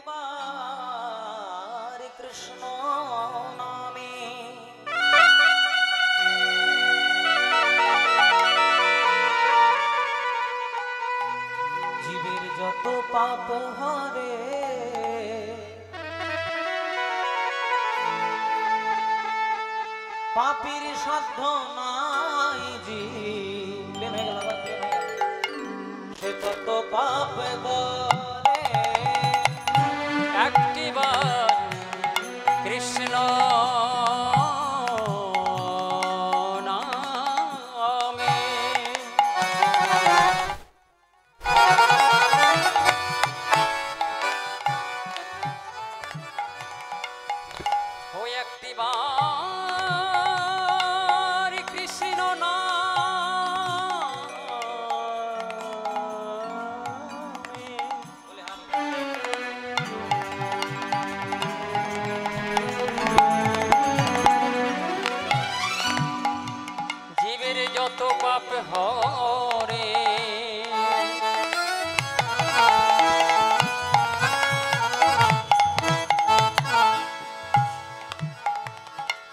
একটিবার কৃষ্ণ নামে জীবের যত পাপ হরে পাপীর সাধ্য নাই জীব সে তত পাপ করে একটিবার কৃষ্ণ নামে ও একটিবার কৃষ্ণ জীবের যত পাপ হরে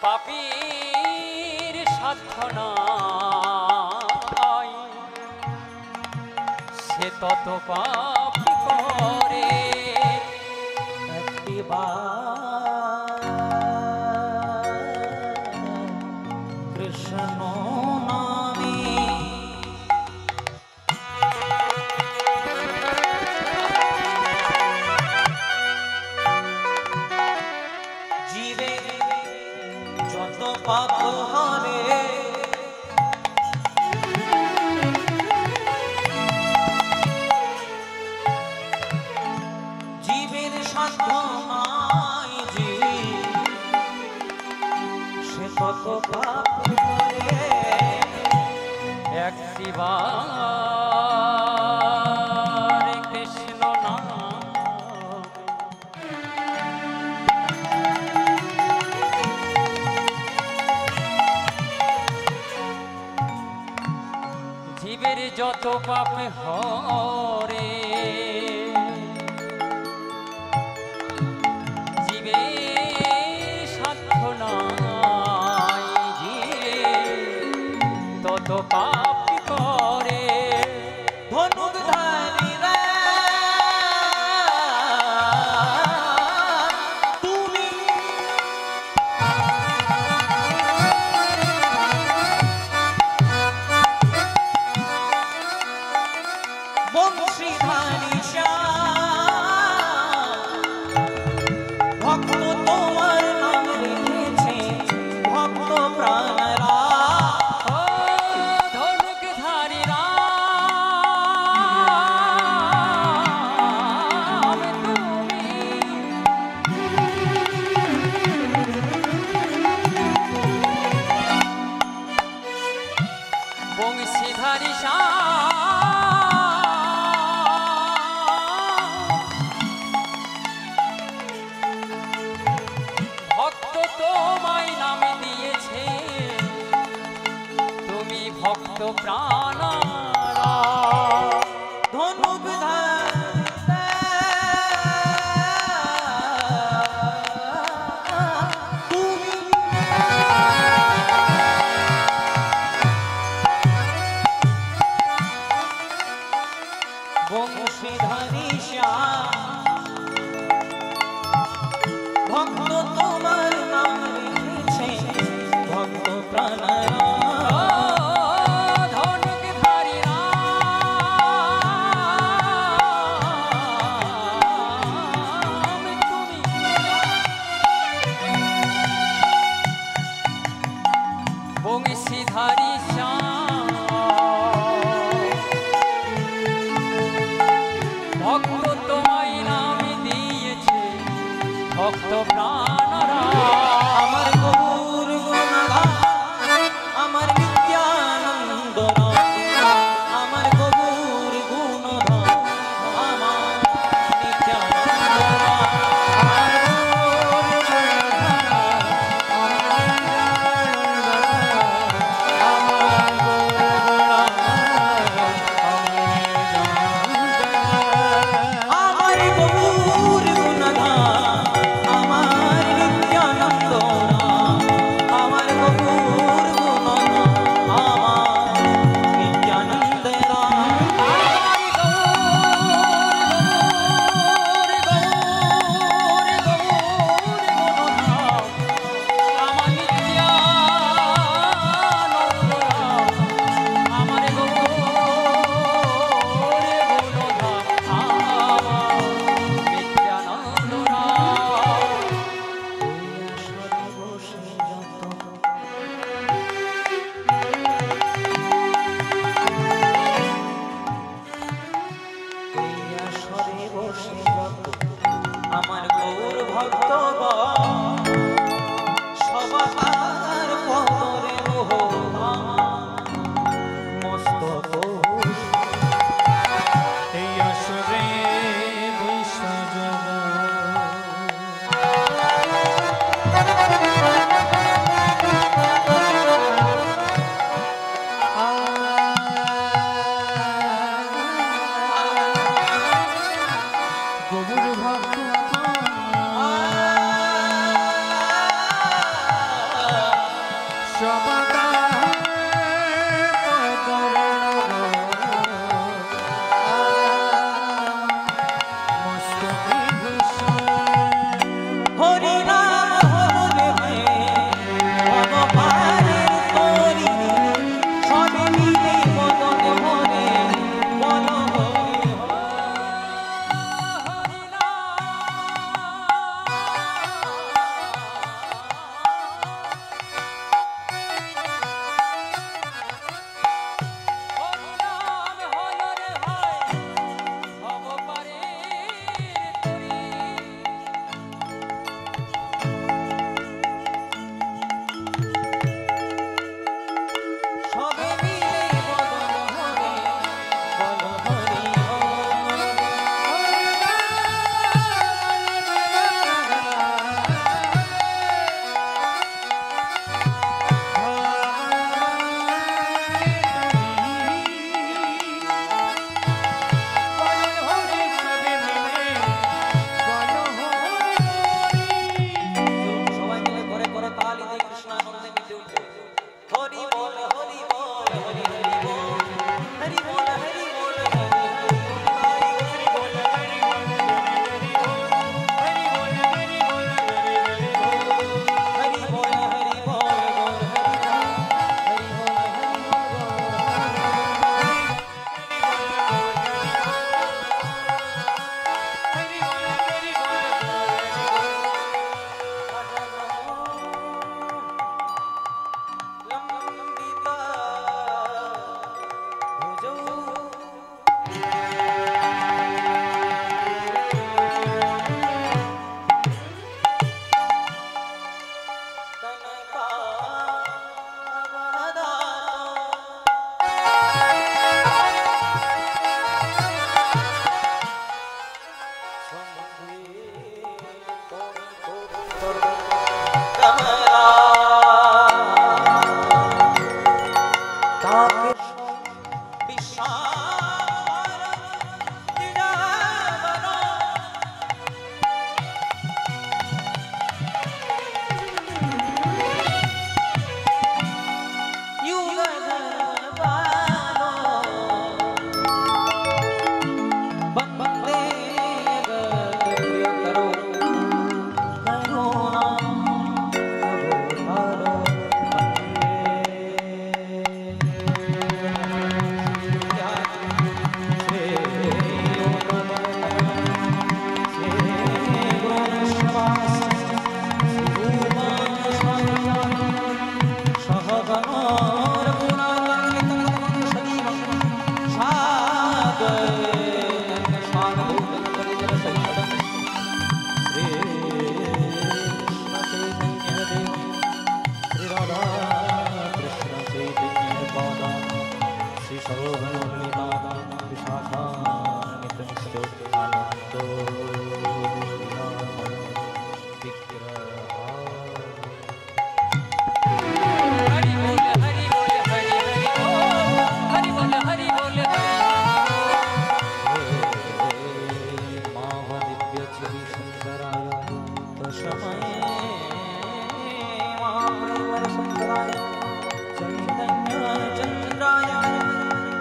পাপীর সাধ্য নাই সে তত পাপ করে একটিবার কৃষ্ণ নামে জীবের যত পাপ হরে জীবের সাধ্য নাই যে সে কত পাপ করে একটিবার কৃষ্ণ নাম জীবের যত পাপ হরে জীবের সাধ্য নাই যে তত পাপ করে ধনুধারী রে তুমি বংশীধারী ভক্ত তোমার নাম রেখেছে ভক্ত প্রাণরা ধনুকধারী রাম তুমি বংশীধারী ভক্ত তোমায় নাম দিয়েছে তুমি ভক্ত প্রাণারা বংশীধারী ভক্ত তোমার নাম রেখেছে ভক্ত প্রাণরা ধনুকধারী রাম তুমি বংশীধারী ভক্ত তোমায় নাম দিয়েছে ভক্ত প্রাণরা আমার গৌর গুণগান আমার নিত্যানন্দ নাম আমার গৌর গুণধাম আমার নিত্যানন্দ নাম আমার গৌর গুণধাম আমার গৌর গুণ গৌর ভক্ত সবাদা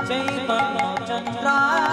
चैतन्य चंद्राय